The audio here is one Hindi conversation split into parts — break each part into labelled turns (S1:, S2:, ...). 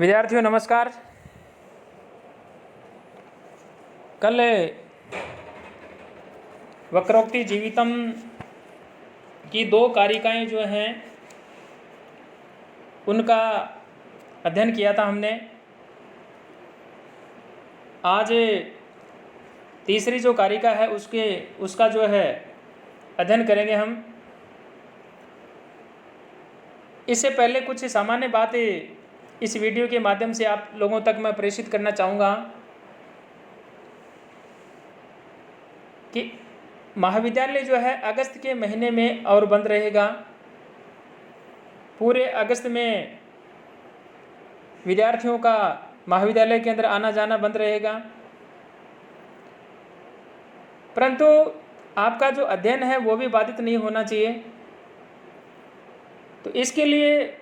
S1: विद्यार्थियों नमस्कार। कल वक्रोक्ति जीवितम की 2 कारिकाएं जो हैं उनका अध्ययन किया था हमने। आज तीसरी जो कारिका है उसका जो है अध्ययन करेंगे हम। इससे पहले कुछ सामान्य बातें इस वीडियो के माध्यम से आप लोगों तक मैं प्रेषित करना चाहूँगा कि महाविद्यालय जो है अगस्त के महीने में और बंद रहेगा। पूरे अगस्त में विद्यार्थियों का महाविद्यालय के अंदर आना जाना बंद रहेगा, परंतु आपका जो अध्ययन है वो भी बाधित नहीं होना चाहिए। तो इसके लिए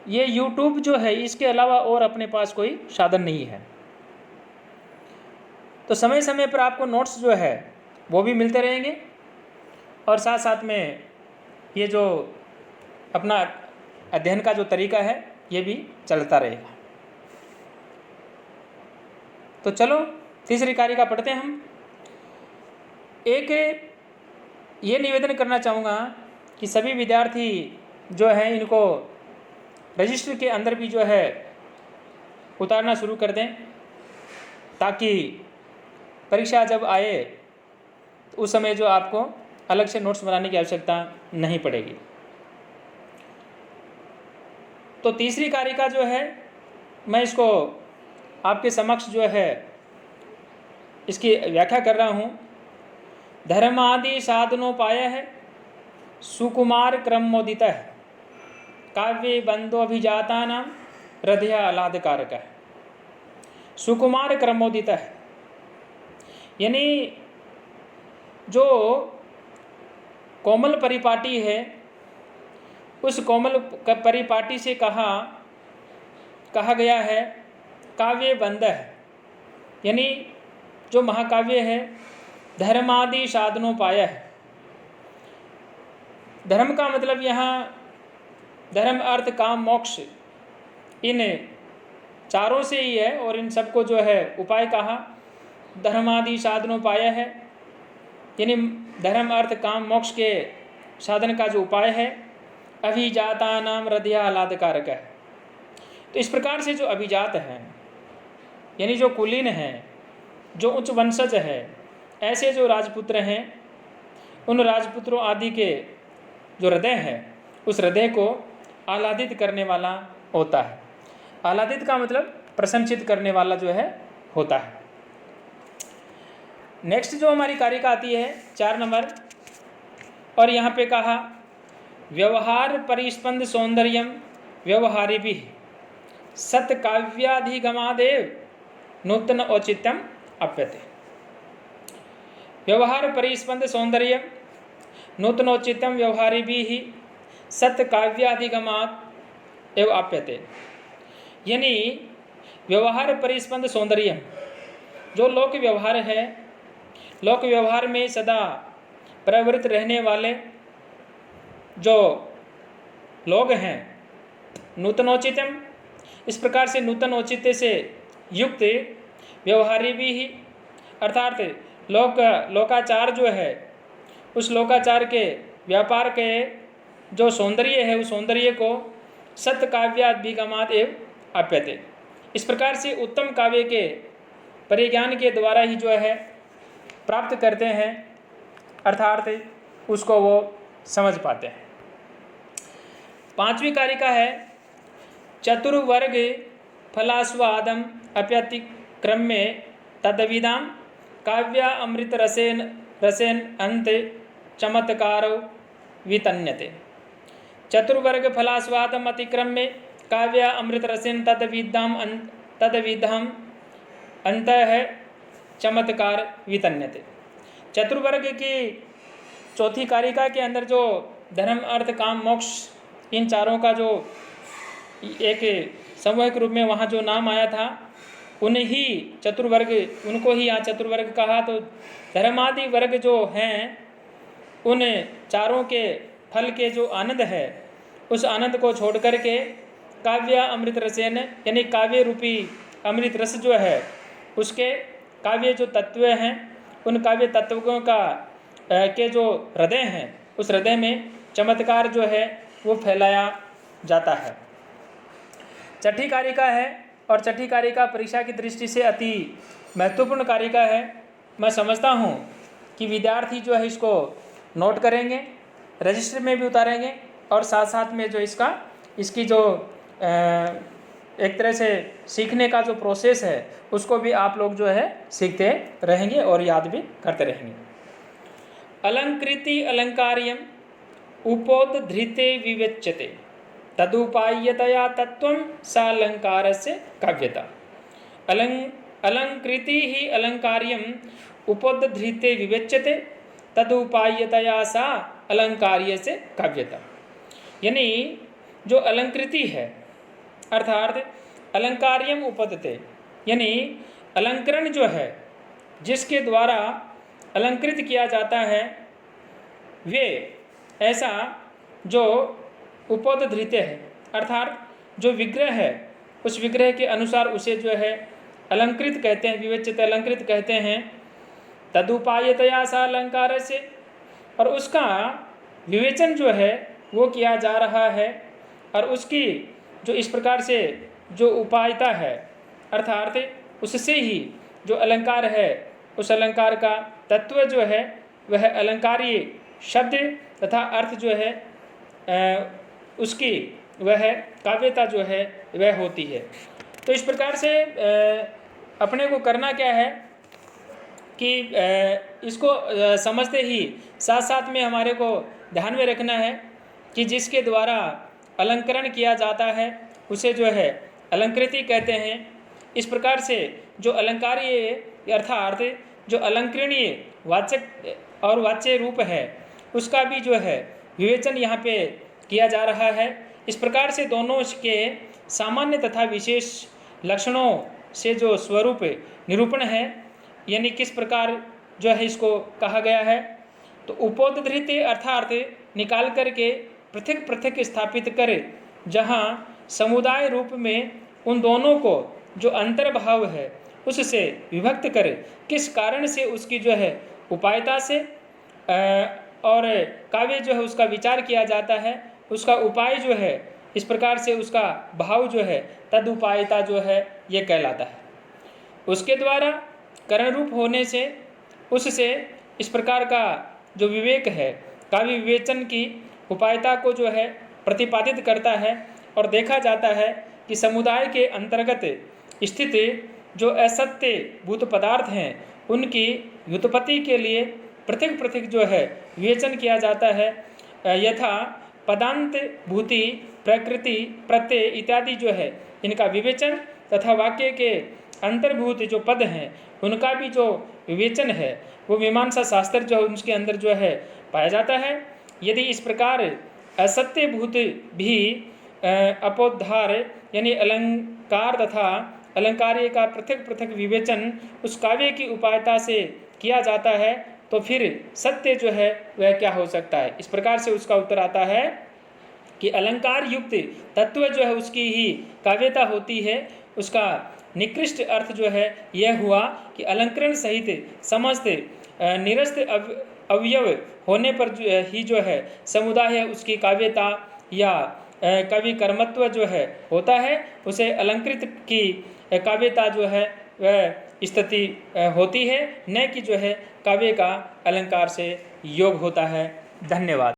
S1: ये YouTube जो है इसके अलावा और अपने पास कोई साधन नहीं है। तो समय समय पर आपको नोट्स जो है वो भी मिलते रहेंगे और साथ साथ में ये जो अपना अध्ययन का जो तरीका है ये भी चलता रहेगा। तो चलो तीसरी कारिका पढ़ते हैं हम। एक ये निवेदन करना चाहूँगा कि सभी विद्यार्थी जो हैं इनको रजिस्टर के अंदर भी जो है उतारना शुरू कर दें, ताकि परीक्षा जब आए तो उस समय जो आपको अलग से नोट्स बनाने की आवश्यकता नहीं पड़ेगी। तो तीसरी कारिका जो है मैं इसको आपके समक्ष जो है इसकी व्याख्या कर रहा हूँ। धर्मादि साधनोपाय है सुकुमार क्रमोदित है काव्य बंधोभिजाता नाम हृदय आह्लादकारक है। सुकुमार क्रमोदित है यानी जो कोमल परिपाटी है उस कोमल परिपाटी से कहा गया है काव्य बंध है, यानी जो महाकाव्य है धर्मादि साधनोपाय है। धर्म का मतलब यहाँ धर्म अर्थ काम मोक्ष इन चारों से ही है और इन सबको जो है उपाय कहा धर्मादि साधनोपाय है, यानी धर्म अर्थ काम मोक्ष के साधन का जो उपाय है। अभिजाता नाम हृदय आह्लादकारक है। तो इस प्रकार से जो अभिजात हैं यानी जो कुलीन हैं, जो उच्च वंशज है, ऐसे जो राजपुत्र हैं उन राजपुत्रों आदि के जो हृदय है उस हृदय को आह्लादित करने वाला होता है। आह्लादित का मतलब प्रसन्नचित करने वाला जो है होता है। नेक्स्ट जो हमारी कारिका आती है 4 नंबर, और यहाँ पे कहा व्यवहार परिस्पंद सौंदर्यम व्यवहारी भी सत्काव्याधिगमादेव नूतन औचित्यम अप्यते। व्यवहार परिस्पंद सौंदर्य नूतनोचित्यम व्यवहारी भी ही सत्काव्याधिगमात एवं आप्यते। यानी व्यवहार परिस्पंद सौंदर्य जो लोक व्यवहार है, लोक व्यवहार में सदा प्रवृत्त रहने वाले जो लोग हैं, नूतनोचित्यम इस प्रकार से नूतन औचित्य से युक्त व्यवहारी भी ही अर्थात लोकाचार जो है उस लोकाचार के व्यापार के जो सौंदर्य है उस सौंदर्य को सत्य काव्याधिगमात एवं आप्यते। इस प्रकार से उत्तम काव्य के परिज्ञान के द्वारा ही जो है प्राप्त करते हैं, अर्थात उसको वो समझ पाते हैं। 5वीं कारिका है चतुर्वर्ग फलास्वादम अप्यतिक्रम्य तद्विदाम काव्य अमृत रसेन अंत चमत्कारो वितन्यते। चतुर्वर्ग फलास्वादम अतिक्रम्य काव्य अमृत रसेन तद्विधाम अंत है चमत्कार वितन्यते। चतुर्वर्ग की चौथी कारिका के अंदर जो धर्म अर्थ काम मोक्ष इन चारों का जो एक समूह के रूप में वहाँ जो नाम आया था उन्हीं चतुर्वर्ग, उनको ही यहाँ चतुर्वर्ग कहा। तो धर्मादि वर्ग जो हैं उन चारों के फल के जो आनंद है उस आनंद को छोड़ करके काव्य अमृत रसेन, यानी काव्य रूपी अमृत रस जो है उसके काव्य जो तत्व हैं उन काव्य तत्वों का के जो हृदय हैं उस हृदय में चमत्कार जो है वो फैलाया जाता है। छठी कारिका है और छठी कारिका परीक्षा की दृष्टि से अति महत्वपूर्ण कारिका है। मैं समझता हूँ कि विद्यार्थी जो है इसको नोट करेंगे, रजिस्टर में भी उतारेंगे और साथ साथ में जो इसकी जो एक तरह से सीखने का जो प्रोसेस है उसको भी आप लोग जो है सीखते रहेंगे और याद भी करते रहेंगे। अलंकृति अलंकार्यम उपोद्धृते विवेच्यते तदुपायतया तत्वं सालंकारस्य काव्यता। अलंकृति ही अलंकार्यम उपोद्धृते विवेच्यते तदुपायतया सा अलंकार्यस्य काव्यता। यानी जो अलंकृति है अर्थात अलंकार्यम उपदते, यानी अलंकरण जो है जिसके द्वारा अलंकृत किया जाता है वे ऐसा जो उपोद्धृत है अर्थात जो विग्रह है उस विग्रह के अनुसार उसे जो है अलंकृत कहते हैं, विवेचित अलंकृत कहते हैं। तदुपायतया सा अलंकार से, और उसका विवेचन जो है वो किया जा रहा है और उसकी जो इस प्रकार से जो उपायता है अर्थात उससे ही जो अलंकार है उस अलंकार का तत्व जो है वह अलंकारीय शब्द तथा अर्थ जो है उसकी वह काव्यता जो है वह होती है। तो इस प्रकार से अपने को करना क्या है कि इसको समझते ही साथ साथ में हमारे को ध्यान में रखना है कि जिसके द्वारा अलंकरण किया जाता है उसे जो है अलंकृति कहते हैं। इस प्रकार से जो अलंकारीय अर्थात जो अलंकरणीय वाचक और वाच्य रूप है उसका भी जो है विवेचन यहाँ पे किया जा रहा है। इस प्रकार से दोनों के सामान्य तथा विशेष लक्षणों से जो स्वरूप निरूपण है, यानी किस प्रकार जो है इसको कहा गया है। तो उपोद्धृत अर्थात निकाल करके पृथक पृथक स्थापित करे, जहाँ समुदाय रूप में उन दोनों को जो अंतर्भाव है उससे विभक्त करे, किस कारण से उसकी जो है उपायता से और काव्य जो है उसका विचार किया जाता है, उसका उपाय जो है इस प्रकार से उसका भाव जो है तद उपायता जो है ये कहलाता है। उसके द्वारा करण रूप होने से उससे इस प्रकार का जो विवेक है काव्य विवेचन की उपायता को जो है प्रतिपादित करता है और देखा जाता है कि समुदाय के अंतर्गत स्थित जो असत्य भूत पदार्थ हैं उनकी व्युत्पत्ति के लिए पृथक पृथक जो है विवेचन किया जाता है। यथा पदांत भूति प्रकृति प्रत्यय इत्यादि जो है इनका विवेचन तथा वाक्य के अंतर्भूत जो पद हैं उनका भी जो विवेचन है वो मीमांसा शास्त्र जो उसके अंदर जो है पाया जाता है। यदि इस प्रकार असत्य भूत भी अपोद्धार यानी अलंकार तथा अलंकार्य का पृथक पृथक विवेचन उस काव्य की उपायता से किया जाता है तो फिर सत्य जो है वह क्या हो सकता है। इस प्रकार से उसका उत्तर आता है कि अलंकार युक्त तत्व जो है उसकी ही काव्यता होती है। उसका निकृष्ट अर्थ जो है यह हुआ कि अलंकरण सहित समस्त निरस्त अवयव होने पर ही जो है समुदाय है उसकी काव्यता या कवि कर्मत्व जो है होता है, उसे अलंकृत की काव्यता जो है वह स्थिति होती है, न कि जो है काव्य का अलंकार से योग होता है। धन्यवाद।